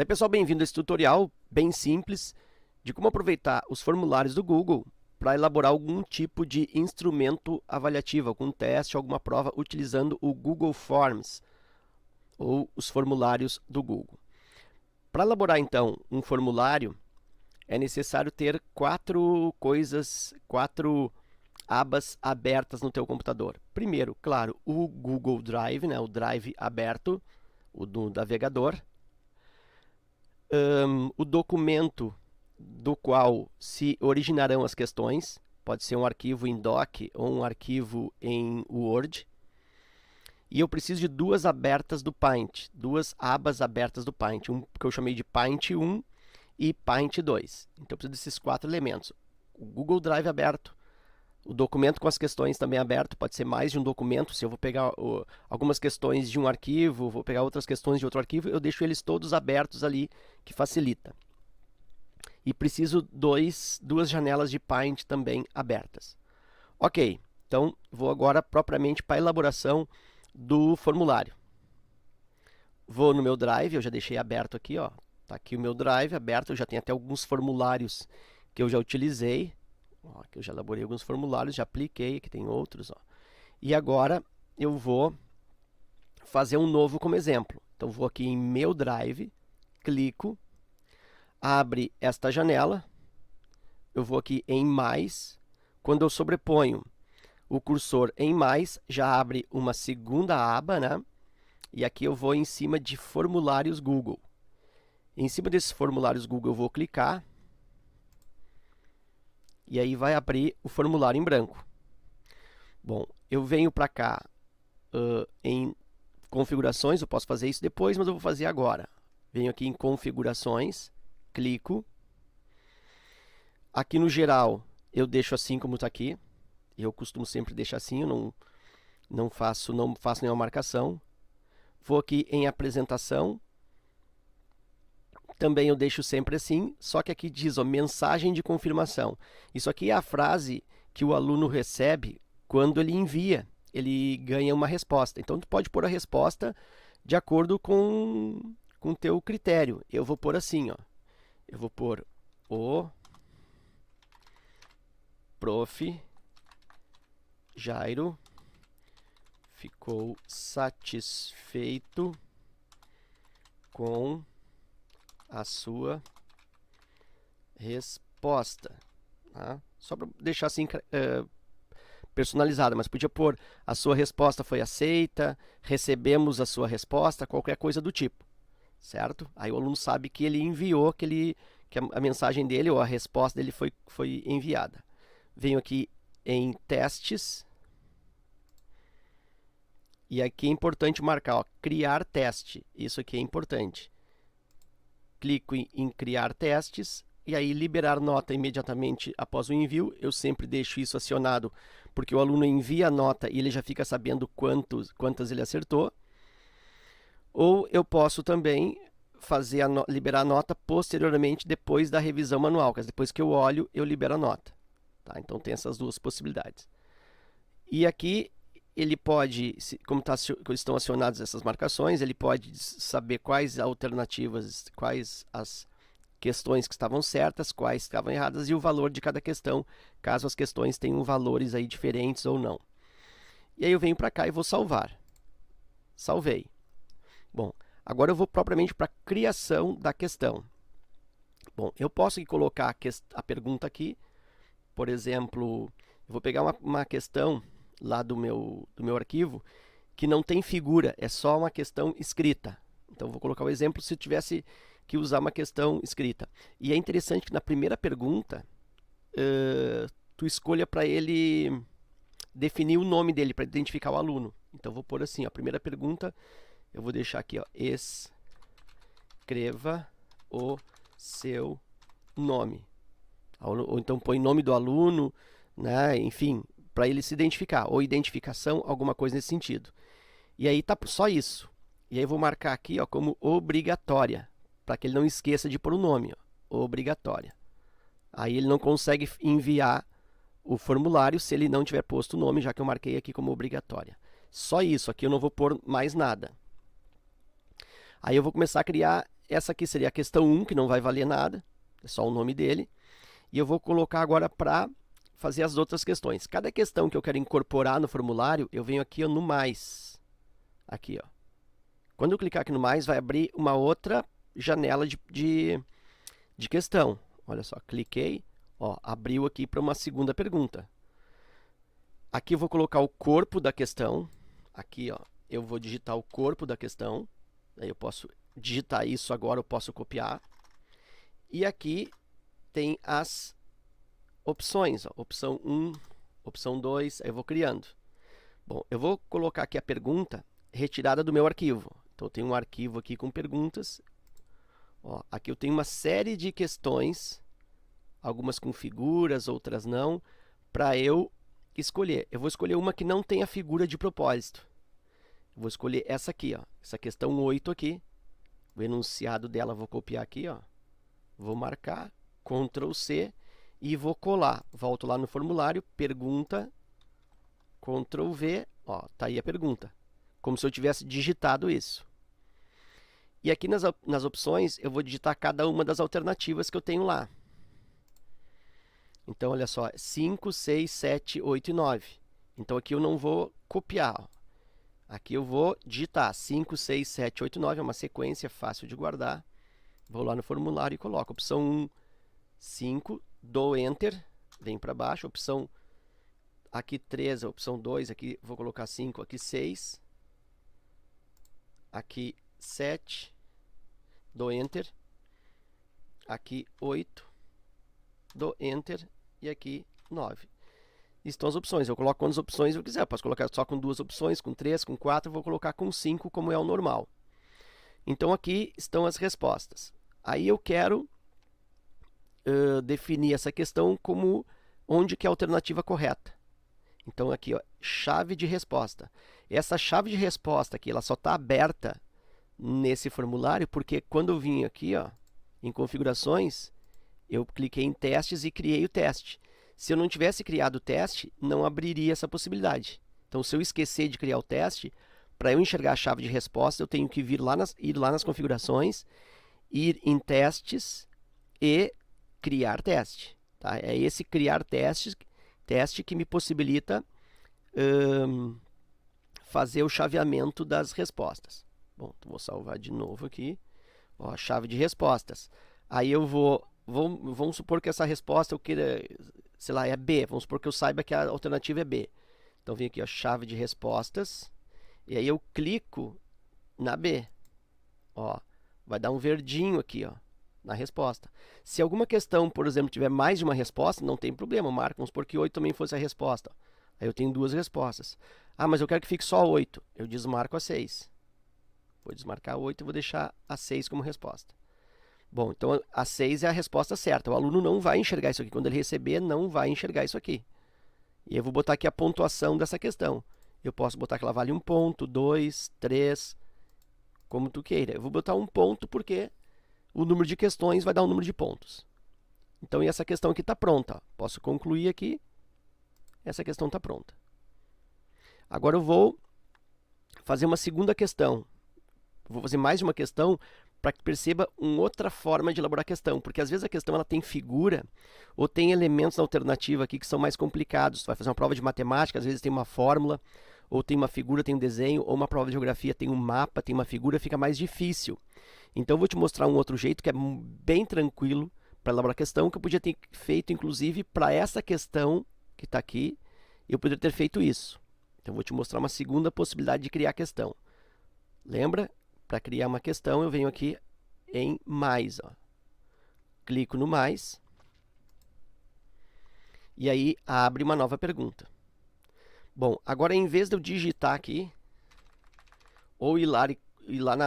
Daí, pessoal, bem-vindo a esse tutorial bem simples de como aproveitar os formulários do Google para elaborar algum tipo de instrumento avaliativo, algum teste, alguma prova utilizando o Google Forms ou os formulários do Google. Para elaborar, então, um formulário, é necessário ter quatro abas abertas no teu computador. Primeiro, claro, o Google Drive, né, o Drive aberto, o do navegador. O documento do qual se originarão as questões, pode ser um arquivo em doc ou um arquivo em Word. E eu preciso de duas abertas do Paint, duas abas abertas do Paint, um que eu chamei de Paint 1 e Paint 2. Então eu preciso desses quatro elementos. O Google Drive aberto, o documento com as questões também aberto, pode ser mais de um documento. Se eu vou pegar algumas questões de um arquivo, vou pegar outras questões de outro arquivo, eu deixo eles todos abertos ali, que facilita. E preciso duas janelas de Paint também abertas. Ok, então vou agora propriamente para a elaboração do formulário. Vou no meu Drive, eu já deixei aberto aqui, ó. Tá aqui o meu Drive aberto, eu já tenho até alguns formulários que eu já utilizei. Ó, aqui eu já elaborei alguns formulários, já apliquei, aqui tem outros, ó. E agora eu vou fazer um novo como exemplo. Então vou aqui em meu Drive, clico, abre esta janela, eu vou aqui em mais, quando eu sobreponho o cursor em mais, já abre uma segunda aba, né? E aqui eu vou em cima de formulários Google. Em cima desses formulários Google eu vou clicar, e aí vai abrir o formulário em branco. Bom, eu venho para cá em configurações, eu posso fazer isso depois, mas eu vou fazer agora. Venho aqui em configurações, clico. Aqui no geral, eu deixo assim como está aqui. Eu costumo sempre deixar assim, eu não faço nenhuma marcação. Vou aqui em apresentação. Também eu deixo sempre assim, só que aqui diz, ó, mensagem de confirmação. Isso aqui é a frase que o aluno recebe quando ele envia, ele ganha uma resposta. Então, tu pode pôr a resposta de acordo com o teu critério. Eu vou pôr assim, ó. Eu vou pôr o prof. Jairo ficou satisfeito com a sua resposta. Tá? Só para deixar assim personalizada, mas podia pôr a sua resposta foi aceita, recebemos a sua resposta, qualquer coisa do tipo, certo? Aí o aluno sabe que ele enviou, que a mensagem dele ou a resposta dele foi enviada. Venho aqui em testes. E aqui é importante marcar, ó, criar teste. Isso aqui é importante. Clico em criar testes e aí liberar nota imediatamente após o envio. Eu sempre deixo isso acionado porque o aluno envia a nota e ele já fica sabendo quantas ele acertou. Ou eu posso também liberar a nota posteriormente depois da revisão manual, depois que eu olho, eu libero a nota. Tá? Então tem essas duas possibilidades. E aqui ele pode, como estão acionadas essas marcações, ele pode saber quais alternativas, quais as questões que estavam certas, quais estavam erradas e o valor de cada questão, caso as questões tenham valores aí diferentes ou não. E aí eu venho para cá e vou salvar. Salvei. Bom, agora eu vou propriamente para a criação da questão. Bom, eu posso colocar a pergunta aqui, por exemplo, eu vou pegar uma questão lá do meu arquivo, que não tem figura, é só uma questão escrita. Então, vou colocar o exemplo se eu tivesse que usar uma questão escrita. E é interessante que na primeira pergunta, tu escolha para ele definir o nome dele, para identificar o aluno. Então, vou pôr assim, ó, a primeira pergunta, eu vou deixar aqui, ó, escreva o seu nome. Ou então, põe nome do aluno, né, enfim, para ele se identificar, ou identificação, alguma coisa nesse sentido. E aí tá só isso. E aí eu vou marcar aqui, ó, como obrigatória, para que ele não esqueça de pôr o nome, ó, obrigatória. Aí ele não consegue enviar o formulário se ele não tiver posto o nome, já que eu marquei aqui como obrigatória. Só isso, aqui eu não vou pôr mais nada. Aí eu vou começar a criar essa aqui seria a questão 1, que não vai valer nada, é só o nome dele. E eu vou colocar agora para fazer as outras questões. Cada questão que eu quero incorporar no formulário, eu venho aqui ó, no mais. Aqui, ó. Quando eu clicar aqui no mais, vai abrir uma outra janela de questão. Olha só, cliquei, ó, abriu aqui para uma segunda pergunta. Aqui eu vou colocar o corpo da questão. Aqui, ó, eu vou digitar o corpo da questão. Aí eu posso digitar isso agora, eu posso copiar. E aqui tem as opções, ó, opção 1, opção 2, aí eu vou criando. Bom, eu vou colocar aqui a pergunta retirada do meu arquivo. Então, eu tenho um arquivo aqui com perguntas. Ó, aqui eu tenho uma série de questões, algumas com figuras, outras não, para eu escolher. Eu vou escolher uma que não tenha figura de propósito. Eu vou escolher essa aqui, ó, essa questão 8 aqui. O enunciado dela eu vou copiar aqui, ó. Vou marcar, Ctrl C e vou colar. Volto lá no formulário, pergunta, Ctrl V, ó, tá aí a pergunta. Como se eu tivesse digitado isso. E aqui nas opções, eu vou digitar cada uma das alternativas que eu tenho lá. Então, olha só, 5, 6, 7, 8 e 9. Então, aqui eu não vou copiar. Ó. Aqui eu vou digitar 5, 6, 7, 8 e 9. É uma sequência fácil de guardar. Vou lá no formulário e coloco. Opção 1, 5, dou Enter, vem para baixo. Opção aqui 3, opção 2, aqui vou colocar 5, aqui 6. Aqui 7, dou Enter, aqui 8, dou Enter e aqui 9. Estão as opções, eu coloco quantas opções eu quiser, eu posso colocar só com 2 opções, com 3, com 4, vou colocar com 5 como é o normal. Então aqui estão as respostas. Aí eu quero definir essa questão como onde que é a alternativa correta. Então aqui, ó, chave de resposta. Essa chave de resposta aqui, ela só está aberta nesse formulário porque quando eu vim aqui, ó, em configurações, eu cliquei em testes e criei o teste. Se eu não tivesse criado o teste, não abriria essa possibilidade. Então, se eu esquecer de criar o teste, para eu enxergar a chave de resposta, eu tenho que ir lá nas configurações, ir em testes e criar teste. Tá? É esse criar teste que me possibilita fazer o chaveamento das respostas. Bom, vou salvar de novo aqui. Ó, chave de respostas. Aí eu vamos supor que essa resposta eu queira, sei lá, é B. Vamos supor que eu saiba que a alternativa é B. Então, vem aqui, ó, chave de respostas. E aí eu clico na B. Ó, vai dar um verdinho aqui, ó, na resposta. Se alguma questão, por exemplo, tiver mais de uma resposta, não tem problema, marca. Vamos supor que 8 também fosse a resposta. Aí eu tenho 2 respostas. Ah, mas eu quero que fique só 8. Eu desmarco a 6. Vou desmarcar a 8 e vou deixar a 6 como resposta. Bom, então a 6 é a resposta certa. O aluno não vai enxergar isso aqui. Quando ele receber, não vai enxergar isso aqui. E eu vou botar aqui a pontuação dessa questão. Eu posso botar que ela vale 1 ponto, 2, 3, como tu queira. Eu vou botar 1 ponto porque o número de questões vai dar um número de pontos. Então, e essa questão aqui está pronta. Posso concluir aqui. Essa questão está pronta. Agora eu vou fazer uma segunda questão. Vou fazer mais de uma questão para que perceba uma outra forma de elaborar a questão. Porque às vezes a questão ela tem figura ou tem elementos na alternativa aqui que são mais complicados. Você vai fazer uma prova de matemática, às vezes tem uma fórmula, ou tem uma figura, tem um desenho, ou uma prova de geografia tem um mapa, tem uma figura, fica mais difícil. Então eu vou te mostrar um outro jeito que é bem tranquilo para elaborar a questão, que eu podia ter feito inclusive para essa questão que está aqui, eu poderia ter feito isso. Então eu vou te mostrar uma segunda possibilidade de criar a questão. Lembra? Para criar uma questão, eu venho aqui em mais. Ó. Clico no mais. E aí abre uma nova pergunta. Bom, agora em vez de eu digitar aqui, ou ir lá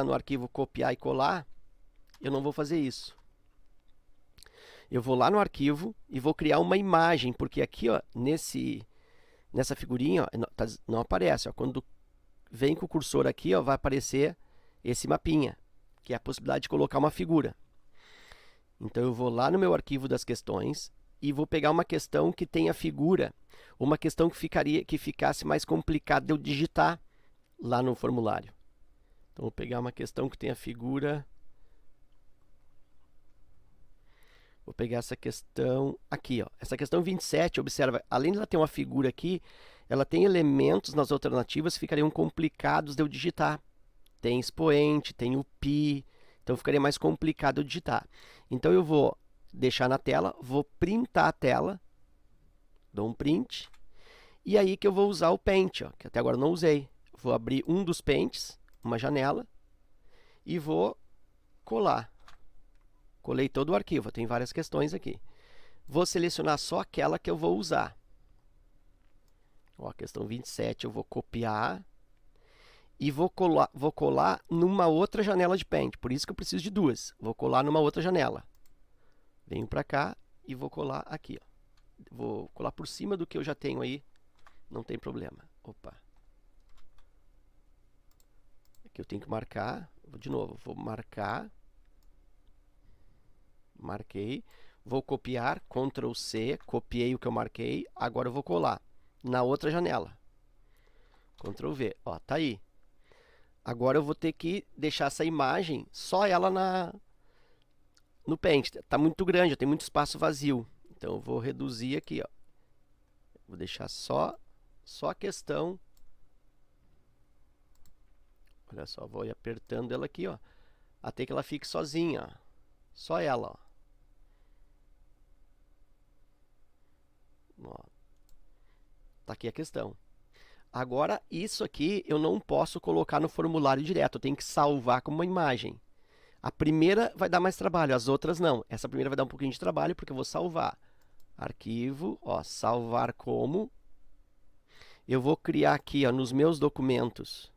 no arquivo copiar e colar, eu não vou fazer isso. Eu vou lá no arquivo e vou criar uma imagem, porque aqui, ó, nessa figurinha, ó, não aparece. Ó, quando vem com o cursor aqui, ó, vai aparecer esse mapinha, que é a possibilidade de colocar uma figura. Então, eu vou lá no meu arquivo das questões e vou pegar uma questão que tenha figura, uma questão que ficasse mais complicada de eu digitar lá no formulário. Então, vou pegar uma questão que tenha figura Vou pegar essa questão aqui, ó. Essa questão 27, observa, além de ela ter uma figura aqui, ela tem elementos nas alternativas que ficariam complicados de eu digitar. Tem expoente, tem o pi, então ficaria mais complicado eu digitar. Então eu vou deixar na tela, vou printar a tela, dou um print, e aí que eu vou usar o Paint, ó, que até agora eu não usei. Vou abrir um dos pentes, uma janela, e vou colar. Colei todo o arquivo, tem várias questões aqui. Vou selecionar só aquela que eu vou usar. Ó, a questão 27 eu vou copiar e vou colar numa outra janela de Paint. Por isso que eu preciso de duas. Vou colar numa outra janela. Venho para cá e vou colar aqui. Ó. Vou colar por cima do que eu já tenho aí. Não tem problema. Opa. Aqui eu tenho que marcar. De novo, vou marcar. Marquei. Vou copiar. Ctrl C. Copiei o que eu marquei. Agora eu vou colar na outra janela. Ctrl V. Ó, tá aí. Agora eu vou ter que deixar essa imagem, só ela no Paint. Está muito grande, tem muito espaço vazio. Então eu vou reduzir aqui, ó. Vou deixar só a questão. Olha só, vou ir apertando ela aqui, ó, até que ela fique sozinha, ó. Só ela, ó. Tá aqui a questão. Agora, isso aqui eu não posso colocar no formulário direto, eu tenho que salvar como uma imagem. A primeira vai dar mais trabalho, as outras não. Essa primeira vai dar um pouquinho de trabalho, porque eu vou salvar. Arquivo, ó, salvar como. Eu vou criar aqui, ó, nos meus documentos.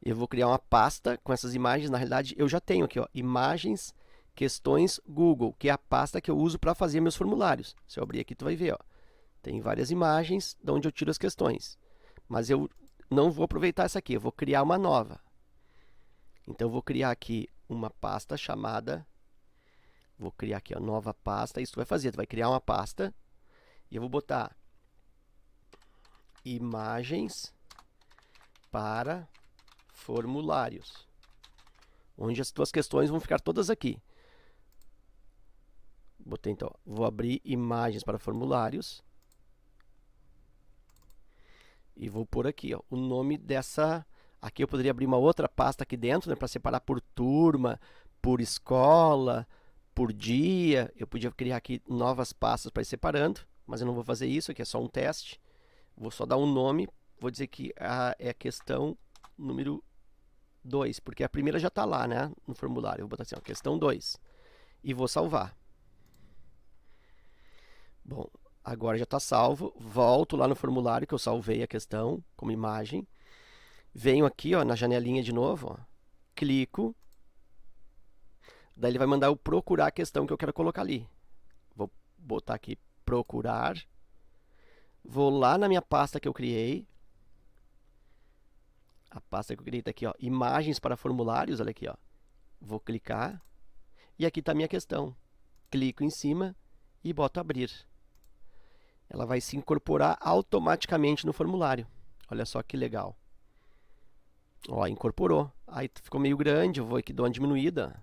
Eu vou criar uma pasta com essas imagens. Na realidade, eu já tenho aqui, ó, imagens, questões Google, que é a pasta que eu uso para fazer meus formulários. Se eu abrir aqui, tu vai ver, ó. Tem várias imagens de onde eu tiro as questões. Mas eu não vou aproveitar essa aqui, eu vou criar uma nova. Então, eu vou criar aqui uma pasta chamada... Vou criar aqui a nova pasta. Isso tu vai fazer, tu vai criar uma pasta. E eu vou botar imagens para formulários. Onde as tuas questões vão ficar todas aqui. Botei então, vou abrir imagens para formulários. E vou pôr aqui, ó, o nome dessa... Aqui eu poderia abrir uma outra pasta aqui dentro, né, para separar por turma, por escola, por dia. Eu podia criar aqui novas pastas para ir separando, mas eu não vou fazer isso, aqui é só um teste. Vou só dar um nome, vou dizer que é a questão número 2, porque a primeira já está lá, né, no formulário. Eu vou botar assim, ó, questão 2, e vou salvar. Bom, agora já está salvo, volto lá no formulário que eu salvei a questão como imagem. Venho aqui, ó, na janelinha de novo, ó, clico. Daí ele vai mandar eu procurar a questão que eu quero colocar ali. Vou botar aqui procurar. Vou lá na minha pasta que eu criei. A pasta que eu criei está aqui, ó, imagens para formulários, olha aqui, ó. Vou clicar. E aqui está a minha questão. Clico em cima e boto abrir. Ela vai se incorporar automaticamente no formulário. Olha só que legal. Ó, incorporou. Aí ficou meio grande, eu vou aqui dar uma diminuída.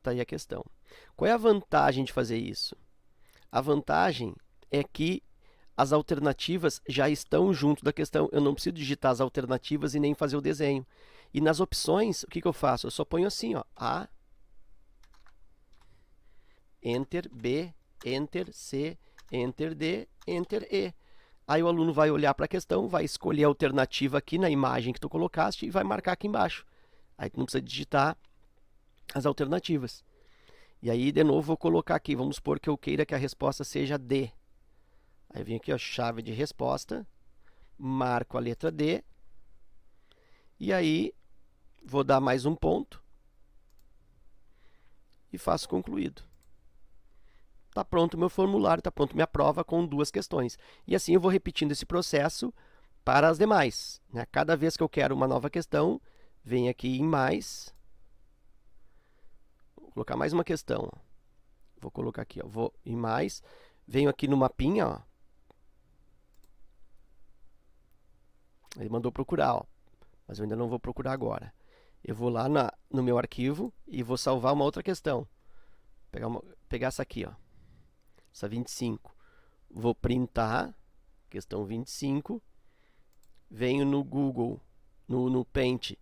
Tá aí a questão. Qual é a vantagem de fazer isso? A vantagem é que as alternativas já estão junto da questão. Eu não preciso digitar as alternativas e nem fazer o desenho. E nas opções, o que eu faço? Eu só ponho assim, ó, A, Enter, B, Enter, C, Enter, D, Enter, E. Aí o aluno vai olhar para a questão, vai escolher a alternativa aqui na imagem que tu colocaste e vai marcar aqui embaixo. Aí tu não precisa digitar as alternativas. E aí, de novo, vou colocar aqui. Vamos supor que eu queira que a resposta seja D. Aí eu venho aqui, ó, chave de resposta, marco a letra D. E aí, vou dar mais um ponto. E faço concluído. Está pronto o meu formulário, está pronto minha prova com 2 questões. E assim eu vou repetindo esse processo para as demais, né? Cada vez que eu quero uma nova questão, venho aqui em mais. Vou colocar mais uma questão. Vou colocar aqui, ó, vou em mais. Venho aqui no mapinha, ó. Ele mandou procurar, ó, mas eu ainda não vou procurar agora. Eu vou lá no meu arquivo e vou salvar uma outra questão. Pegar essa aqui, ó, essa 25. Vou printar, questão 25. Venho no Google, no Paint,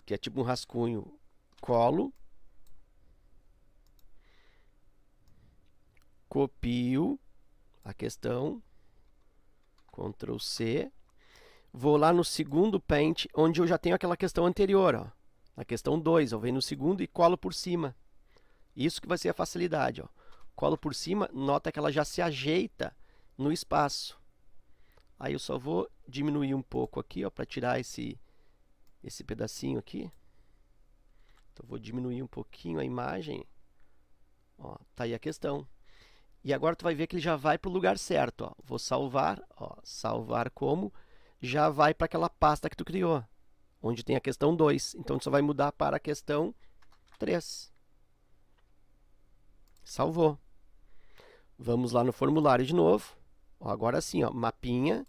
que é tipo um rascunho, colo, copio a questão, Ctrl C, vou lá no segundo Paint, onde eu já tenho aquela questão anterior, ó, na questão 2, eu venho no segundo e colo por cima. Isso que vai ser a facilidade, ó. Colo por cima, nota que ela já se ajeita no espaço. Aí eu só vou diminuir um pouco aqui, ó, para tirar esse pedacinho aqui. Então vou diminuir um pouquinho a imagem. Ó, tá aí a questão. E agora tu vai ver que ele já vai para o lugar certo, ó. Vou salvar, ó, salvar como, já vai para aquela pasta que tu criou, onde tem a questão 2. Então tu só vai mudar para a questão 3. Salvou. Vamos lá no formulário de novo. Ó, agora sim, ó, mapinha,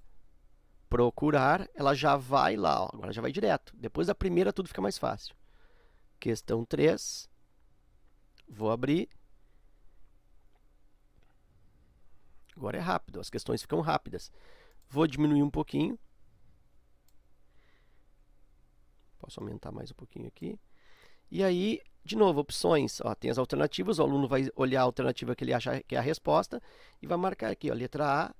procurar, ela já vai lá, ó, agora já vai direto. Depois da primeira tudo fica mais fácil. Questão 3. Vou abrir. Agora é rápido, as questões ficam rápidas. Vou diminuir um pouquinho. Posso aumentar mais um pouquinho aqui. E aí, de novo, opções. Ó, tem as alternativas, o aluno vai olhar a alternativa que ele acha que é a resposta e vai marcar aqui, ó, letra A,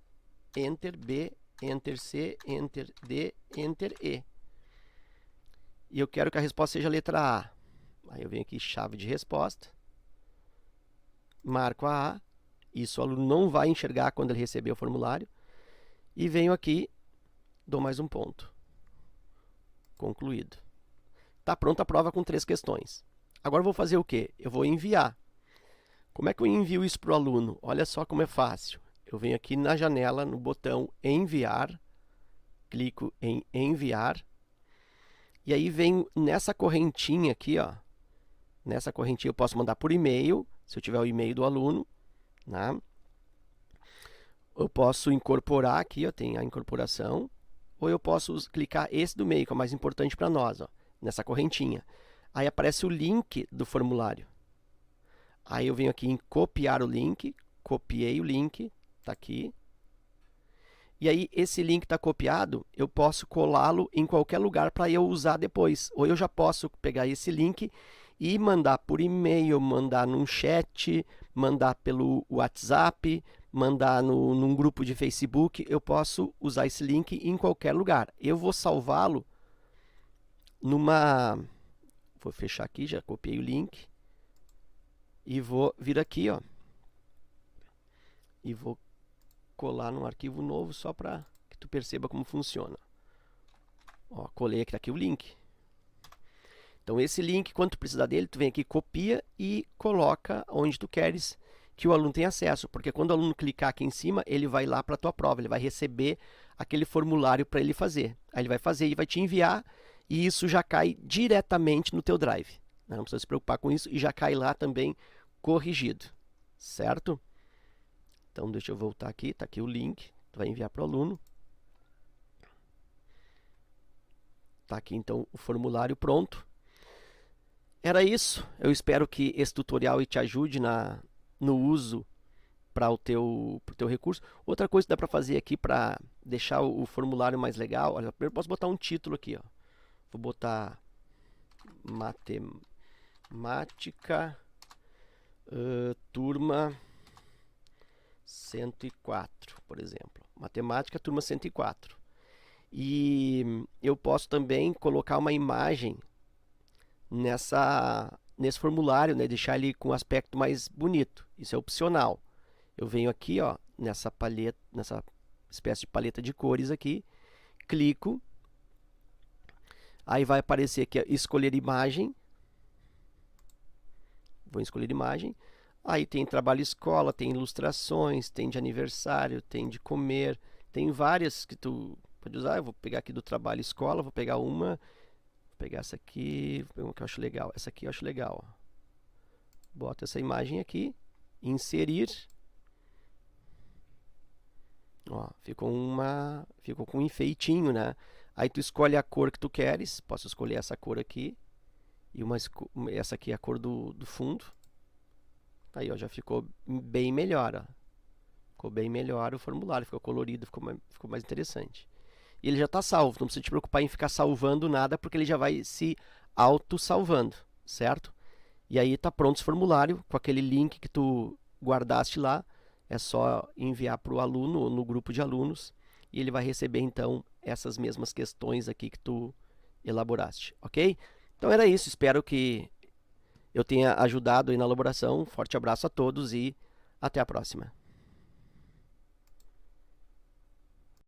Enter B, Enter C, Enter D, Enter E. E eu quero que a resposta seja a letra A. Aí eu venho aqui, chave de resposta, marco a A. Isso o aluno não vai enxergar quando ele receber o formulário. E venho aqui, dou mais um ponto. Concluído. Está pronta a prova com 3 questões. Agora eu vou fazer o quê? Eu vou enviar. Como é que eu envio isso para o aluno? Olha só como é fácil. Eu venho aqui na janela, no botão enviar, clico em enviar, e aí venho nessa correntinha aqui, ó. Nessa correntinha eu posso mandar por e-mail, se eu tiver o e-mail do aluno, né? Eu posso incorporar aqui, ó, tem a incorporação, ou eu posso clicar esse do meio, que é o mais importante para nós, ó, nessa correntinha. Aí aparece o link do formulário. Aí eu venho aqui em copiar o link, copiei o link, está aqui. E aí esse link está copiado, eu posso colá-lo em qualquer lugar para eu usar depois. Ou eu já posso pegar esse link e mandar por e-mail, mandar num chat, mandar pelo WhatsApp, mandar num grupo de Facebook. Eu posso usar esse link em qualquer lugar. Eu vou salvá-lo numa... Vou fechar aqui, já copiei o link. E vou vir aqui, ó. E vou colar num arquivo novo só para que tu perceba como funciona. Ó, colei aqui, tá aqui o link. Então esse link, quando tu precisar dele, tu vem aqui, copia e coloca onde tu queres que o aluno tenha acesso. Porque quando o aluno clicar aqui em cima, ele vai lá para a tua prova, ele vai receber aquele formulário para ele fazer. Aí ele vai fazer e vai te enviar e isso já cai diretamente no teu Drive. Não precisa se preocupar com isso e já cai lá também corrigido, certo? Então deixa eu voltar aqui, tá aqui o link, tu vai enviar para o aluno. Tá aqui então o formulário pronto. Era isso, eu espero que esse tutorial te ajude no uso para o teu recurso. Outra coisa que dá para fazer aqui para deixar o formulário mais legal, olha, primeiro posso botar um título aqui, ó. Vou botar matemática, turma 104, por exemplo. Matemática, turma 104. E eu posso também colocar uma imagem nesse formulário, né? Deixar ele com um aspecto mais bonito. Isso é opcional. Eu venho aqui, ó, nessa paleta, nessa espécie de paleta de cores aqui, clico. Aí vai aparecer aqui, escolher imagem. Vou escolher imagem. Aí tem trabalho escola, tem ilustrações, tem de aniversário, tem de comer. Tem várias que tu pode usar. Eu vou pegar aqui do trabalho escola, vou pegar uma. Vou pegar essa aqui, vou pegar uma que eu acho legal. Essa aqui eu acho legal. Ó. Boto essa imagem aqui. Inserir. Ó, ficou com um enfeitinho, né? Aí tu escolhe a cor que tu queres, posso escolher essa cor aqui, e essa aqui é a cor do fundo. Aí, ó, já ficou bem melhor, ó. Ficou bem melhor o formulário, ficou colorido, ficou mais interessante. E ele já está salvo, não precisa te preocupar em ficar salvando nada, porque ele já vai se auto-salvando, certo? E aí está pronto esse formulário, com aquele link que tu guardaste lá, é só enviar para o aluno, no grupo de alunos, e ele vai receber, então, essas mesmas questões aqui que tu elaboraste, ok? Então era isso, espero que eu tenha ajudado aí na elaboração. Forte abraço a todos e até a próxima.